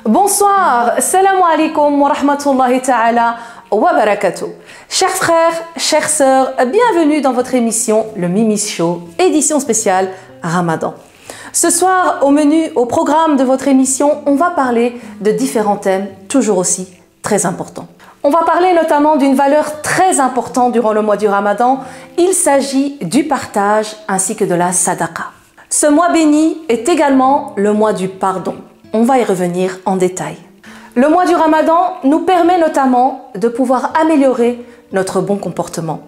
Bonsoir, salam alaikum wa rahmatullahi ta'ala wa barakatuh. Chers frères, chères sœurs, bienvenue dans votre émission Le Mimi Show, édition spéciale Ramadan. Ce soir, au menu, au programme de votre émission, on va parler de différents thèmes toujours aussi très importants. On va parler notamment d'une valeur très importante durant le mois du Ramadan. Il s'agit du partage ainsi que de la sadaqa. Ce mois béni est également le mois du pardon. On va y revenir en détail. Le mois du Ramadan nous permet notamment de pouvoir améliorer notre bon comportement.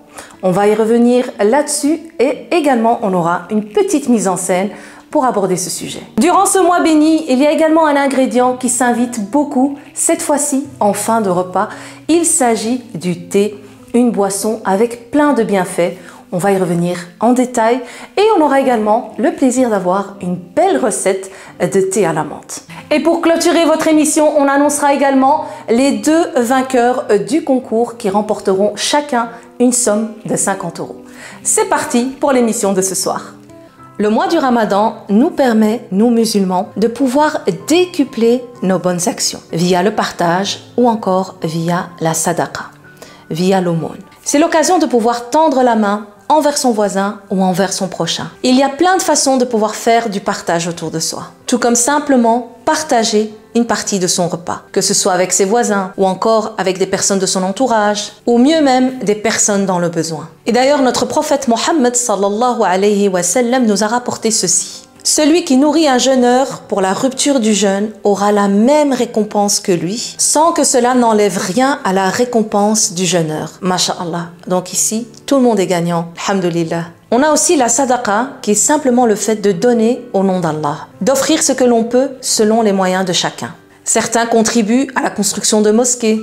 On va y revenir là-dessus et également on aura une petite mise en scène pour aborder ce sujet. Durant ce mois béni, il y a également un ingrédient qui s'invite beaucoup, cette fois-ci en fin de repas. Il s'agit du thé, une boisson avec plein de bienfaits. On va y revenir en détail et on aura également le plaisir d'avoir une belle recette de thé à la menthe. Et pour clôturer votre émission, on annoncera également les deux vainqueurs du concours qui remporteront chacun une somme de 50 €. C'est parti pour l'émission de ce soir. Le mois du Ramadan nous permet, nous musulmans, de pouvoir décupler nos bonnes actions via le partage ou encore via la sadaqa, via l'aumône. C'est l'occasion de pouvoir tendre la main envers son voisin ou envers son prochain. Il y a plein de façons de pouvoir faire du partage autour de soi. Tout comme simplement partager une partie de son repas, que ce soit avec ses voisins ou encore avec des personnes de son entourage ou mieux même des personnes dans le besoin. Et d'ailleurs notre prophète Mohammed sallallahu alayhi wa sallam nous a rapporté ceci. Celui qui nourrit un jeûneur pour la rupture du jeûne aura la même récompense que lui, sans que cela n'enlève rien à la récompense du jeûneur. Masha'Allah. Donc ici, tout le monde est gagnant. Alhamdulillah. On a aussi la sadaqa, qui est simplement le fait de donner au nom d'Allah, d'offrir ce que l'on peut selon les moyens de chacun. Certains contribuent à la construction de mosquées,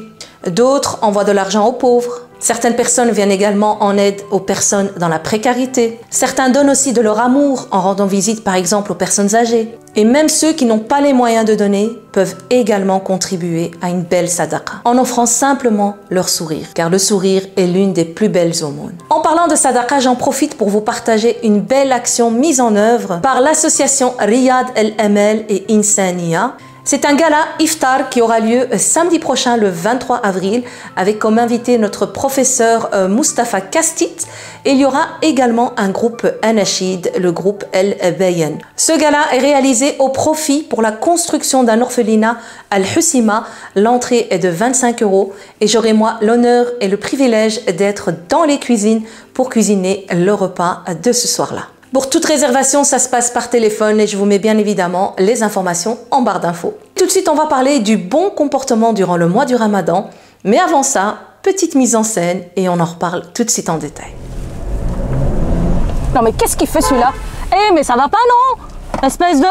d'autres envoient de l'argent aux pauvres. Certaines personnes viennent également en aide aux personnes dans la précarité. Certains donnent aussi de leur amour en rendant visite par exemple aux personnes âgées. Et même ceux qui n'ont pas les moyens de donner peuvent également contribuer à une belle sadaqa en offrant simplement leur sourire, car le sourire est l'une des plus belles aumônes. En parlant de sadaqa, j'en profite pour vous partager une belle action mise en œuvre par l'association Riyad El Amal et Insania. C'est un gala iftar qui aura lieu samedi prochain, le 23 avril, avec comme invité notre professeur Mustafa Kastit. Et il y aura également un groupe Anachid, le groupe El Bayan. Ce gala est réalisé au profit pour la construction d'un orphelinat Al-Husima. L'entrée est de 25 € et j'aurai moi l'honneur et le privilège d'être dans les cuisines pour cuisiner le repas de ce soir-là. Pour toute réservation, ça se passe par téléphone et je vous mets bien évidemment les informations en barre d'infos. Tout de suite, on va parler du bon comportement durant le mois du Ramadan. Mais avant ça, petite mise en scène et on en reparle tout de suite en détail. Non mais qu'est-ce qu'il fait celui-là? Eh mais ça va pas non? Espèce de...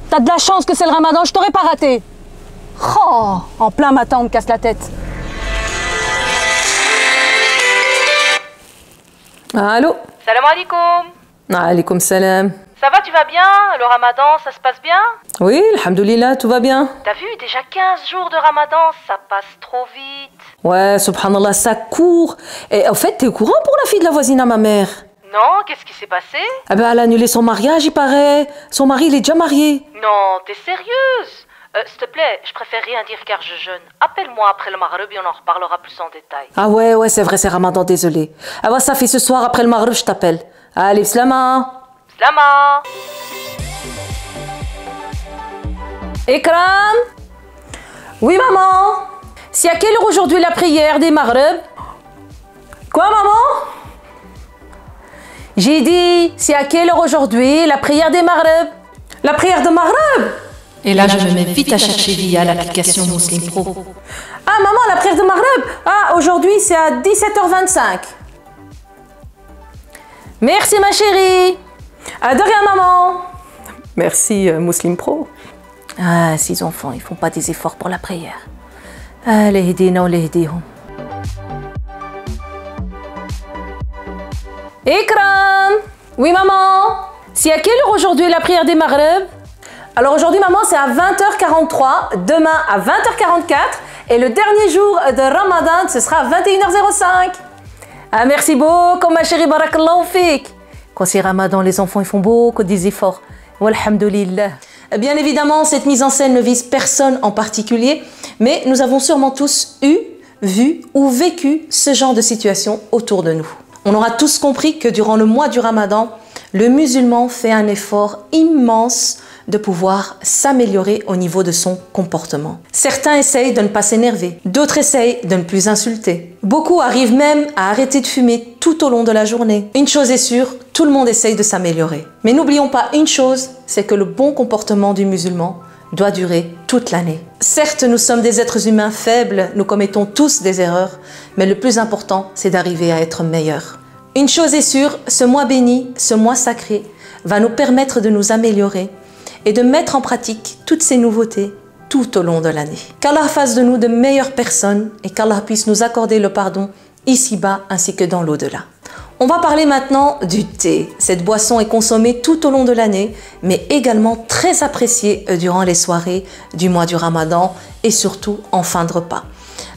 T'as de la chance que c'est le Ramadan, je t'aurais pas raté. Oh, en plein matin on me casse la tête. Allô? Salam alaikum. Alaykoum salam. Ça va, tu vas bien? Le Ramadan, ça se passe bien? Oui, alhamdoulilah, tout va bien. T'as vu, déjà 15 jours de Ramadan, ça passe trop vite. Ouais, subhanallah, ça court. Et en fait, t'es au courant pour la fille de la voisine à ma mère? Non, qu'est-ce qui s'est passé? Ah ben, elle a annulé son mariage, il paraît. Son mari, il est déjà marié. Non, t'es sérieuse? S'il te plaît, je préfère rien dire car je jeûne. Appelle-moi après le Maghreb et on en reparlera plus en détail. Ah ouais, c'est vrai, c'est Ramadan, désolé. Ah bah, ça fait ce soir, après le Maghreb, je t'appelle. Allez, slama. Slama. Ikram. Oui, maman. C'est à quelle heure aujourd'hui la prière des Maghreb? Quoi, maman? J'ai dit, c'est à quelle heure aujourd'hui la prière des Maghreb? La prière de Maghreb? Et là, je me mets vite à chercher via l'application Muslim Pro. Ah, maman, la prière de Maghreb? Ah, aujourd'hui, c'est à 17h25. Merci, ma chérie. De rien, maman. Merci, Muslim Pro. Ah, ces enfants, ils font pas des efforts pour la prière. Allez, aidez-nous, les aidez-nous. Ikram. Oui, maman. C'est à quelle heure aujourd'hui la prière des Maghreb? Alors aujourd'hui, maman, c'est à 20h43, demain à 20h44 et le dernier jour de Ramadan, ce sera à 21h05. Ah, merci beaucoup, ma chérie, barakallahu fik. Quand c'est Ramadan, les enfants, ils font beaucoup des efforts. Walhamdulillah. Bien évidemment, cette mise en scène ne vise personne en particulier, mais nous avons sûrement tous vu ou vécu ce genre de situation autour de nous. On aura tous compris que durant le mois du Ramadan, le musulman fait un effort immense de pouvoir s'améliorer au niveau de son comportement. Certains essayent de ne pas s'énerver, d'autres essayent de ne plus insulter. Beaucoup arrivent même à arrêter de fumer tout au long de la journée. Une chose est sûre, tout le monde essaye de s'améliorer. Mais n'oublions pas une chose, c'est que le bon comportement du musulman doit durer toute l'année. Certes, nous sommes des êtres humains faibles, nous commettons tous des erreurs, mais le plus important, c'est d'arriver à être meilleurs. Une chose est sûre, ce mois béni, ce mois sacré, va nous permettre de nous améliorer et de mettre en pratique toutes ces nouveautés tout au long de l'année. Qu'Allah fasse de nous de meilleures personnes et qu'Allah puisse nous accorder le pardon ici-bas ainsi que dans l'au-delà. On va parler maintenant du thé. Cette boisson est consommée tout au long de l'année, mais également très appréciée durant les soirées du mois du Ramadan et surtout en fin de repas.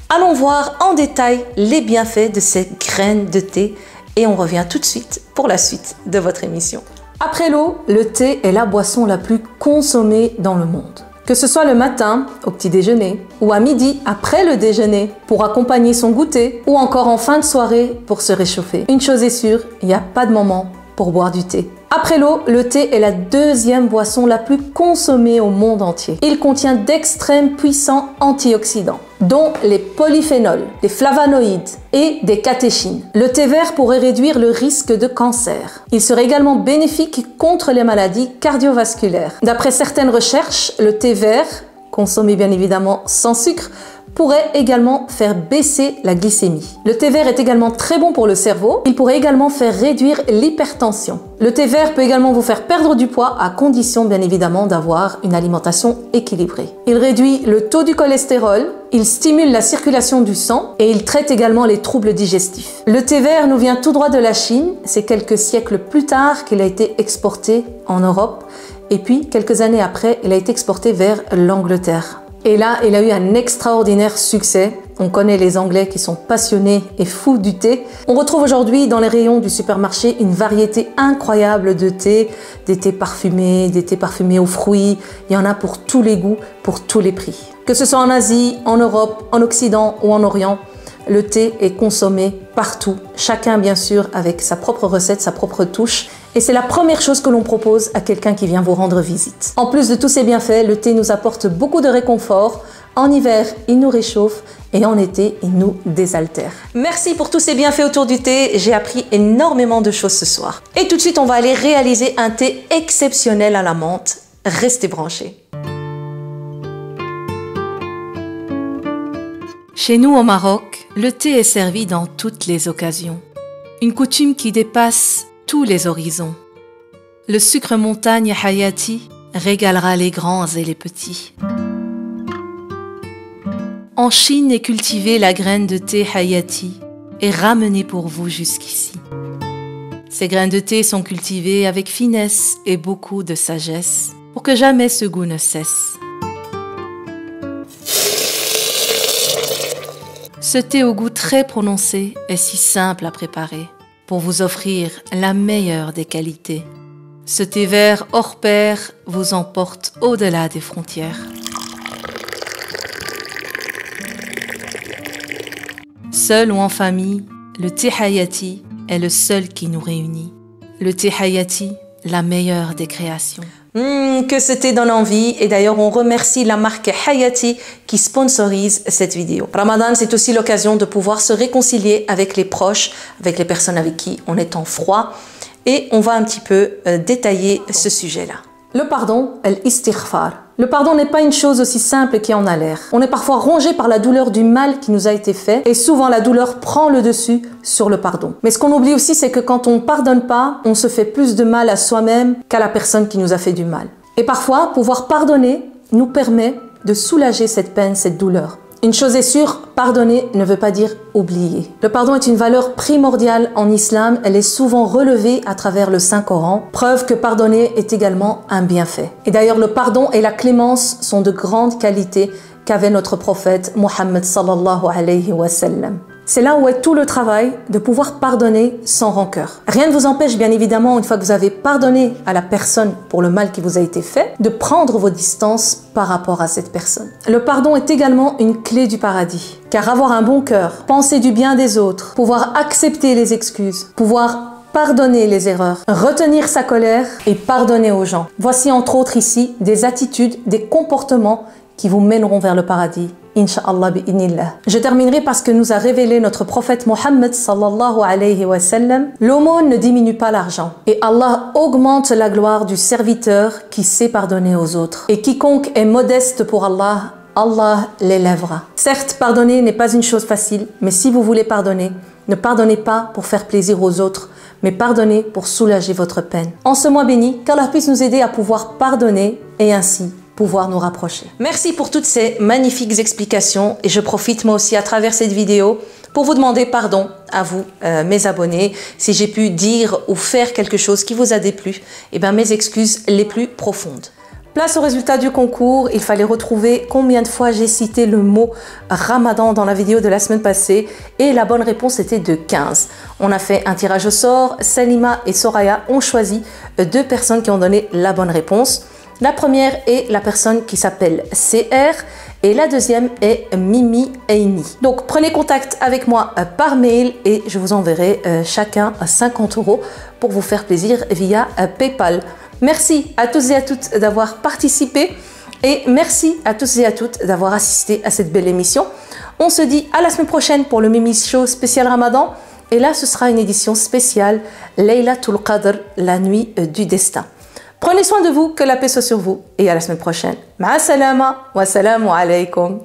Allons voir en détail les bienfaits de cette graine de thé et on revient tout de suite pour la suite de votre émission. Après l'eau, le thé est la boisson la plus consommée dans le monde. Que ce soit le matin, au petit déjeuner, ou à midi, après le déjeuner, pour accompagner son goûter, ou encore en fin de soirée pour se réchauffer. Une chose est sûre, il n'y a pas de moment pour boire du thé. Après l'eau, le thé est la deuxième boisson la plus consommée au monde entier. Il contient d'extrêmes puissants antioxydants, dont les polyphénols, les flavonoïdes et des catéchines. Le thé vert pourrait réduire le risque de cancer. Il serait également bénéfique contre les maladies cardiovasculaires. D'après certaines recherches, le thé vert, consommé bien évidemment sans sucre, pourrait également faire baisser la glycémie. Le thé vert est également très bon pour le cerveau. Il pourrait également faire réduire l'hypertension. Le thé vert peut également vous faire perdre du poids à condition bien évidemment d'avoir une alimentation équilibrée. Il réduit le taux du cholestérol, il stimule la circulation du sang et il traite également les troubles digestifs. Le thé vert nous vient tout droit de la Chine. C'est quelques siècles plus tard qu'il a été exporté en Europe et puis quelques années après, il a été exporté vers l'Angleterre. Et là, il a eu un extraordinaire succès. On connaît les Anglais qui sont passionnés et fous du thé. On retrouve aujourd'hui dans les rayons du supermarché une variété incroyable de thé, des thés parfumés aux fruits. Il y en a pour tous les goûts, pour tous les prix. Que ce soit en Asie, en Europe, en Occident ou en Orient, le thé est consommé partout. Chacun, bien sûr, avec sa propre recette, sa propre touche. Et c'est la première chose que l'on propose à quelqu'un qui vient vous rendre visite. En plus de tous ces bienfaits, le thé nous apporte beaucoup de réconfort. En hiver, il nous réchauffe et en été, il nous désaltère. Merci pour tous ces bienfaits autour du thé. J'ai appris énormément de choses ce soir. Et tout de suite, on va aller réaliser un thé exceptionnel à la menthe. Restez branchés. Chez nous au Maroc, le thé est servi dans toutes les occasions. Une coutume qui dépasse tous les horizons. Le sucre montagne Hayati régalera les grands et les petits. En Chine est cultivée la graine de thé Hayati et ramenée pour vous jusqu'ici. Ces graines de thé sont cultivées avec finesse et beaucoup de sagesse pour que jamais ce goût ne cesse. Ce thé au goût très prononcé est si simple à préparer pour vous offrir la meilleure des qualités. Ce thé vert hors pair vous emporte au-delà des frontières. Seul ou en famille, le thé Hayati est le seul qui nous réunit. Le thé Hayati, la meilleure des créations. Que ce thé donne envie et d'ailleurs on remercie la marque Hayati qui sponsorise cette vidéo. Ramadan, c'est aussi l'occasion de pouvoir se réconcilier avec les proches, avec les personnes avec qui on est en froid et on va un petit peu détailler ce sujet-là. Le pardon, l'istighfar. Le pardon n'est pas une chose aussi simple qui en a l'air. On est parfois rongé par la douleur du mal qui nous a été fait et souvent la douleur prend le dessus sur le pardon. Mais ce qu'on oublie aussi, c'est que quand on ne pardonne pas, on se fait plus de mal à soi-même qu'à la personne qui nous a fait du mal. Et parfois, pouvoir pardonner nous permet de soulager cette peine, cette douleur. Une chose est sûre, pardonner ne veut pas dire oublier. Le pardon est une valeur primordiale en islam. Elle est souvent relevée à travers le Saint-Coran. Preuve que pardonner est également un bienfait. Et d'ailleurs, le pardon et la clémence sont de grandes qualités qu'avait notre prophète Mohammed sallallahu alayhi wa sallam. C'est là où est tout le travail de pouvoir pardonner sans rancœur. Rien ne vous empêche, bien évidemment, une fois que vous avez pardonné à la personne pour le mal qui vous a été fait, de prendre vos distances par rapport à cette personne. Le pardon est également une clé du paradis. Car avoir un bon cœur, penser du bien des autres, pouvoir accepter les excuses, pouvoir pardonner les erreurs, retenir sa colère et pardonner aux gens. Voici entre autres ici des attitudes, des comportements qui vous mèneront vers le paradis. Inch'Allah bi'inillah. Je terminerai par ce que nous a révélé notre prophète Mohammed sallallahu alayhi wa sallam. L'aumône ne diminue pas l'argent. Et Allah augmente la gloire du serviteur qui sait pardonner aux autres. Et quiconque est modeste pour Allah, Allah l'élèvera. Certes, pardonner n'est pas une chose facile, mais si vous voulez pardonner, ne pardonnez pas pour faire plaisir aux autres, mais pardonnez pour soulager votre peine. En ce mois béni, qu'Allah puisse nous aider à pouvoir pardonner et ainsi pouvoir nous rapprocher. Merci pour toutes ces magnifiques explications et je profite moi aussi à travers cette vidéo pour vous demander pardon à vous, mes abonnés, si j'ai pu dire ou faire quelque chose qui vous a déplu, et bien mes excuses les plus profondes. Place au résultat du concours, il fallait retrouver combien de fois j'ai cité le mot Ramadan dans la vidéo de la semaine passée et la bonne réponse était de 15. On a fait un tirage au sort, Salima et Soraya ont choisi 2 personnes qui ont donné la bonne réponse. La première est la personne qui s'appelle CR et la deuxième est Mimi Aini. Donc prenez contact avec moi par mail et je vous enverrai chacun 50 € pour vous faire plaisir via PayPal. Merci à tous et à toutes d'avoir participé et merci à tous et à toutes d'avoir assisté à cette belle émission. On se dit à la semaine prochaine pour le Mimi Show spécial Ramadan et là ce sera une édition spéciale Laylatul Qadr, la nuit du destin. Prenez soin de vous, que la paix soit sur vous et à la semaine prochaine. Ma'a salama wa salamu alaykum.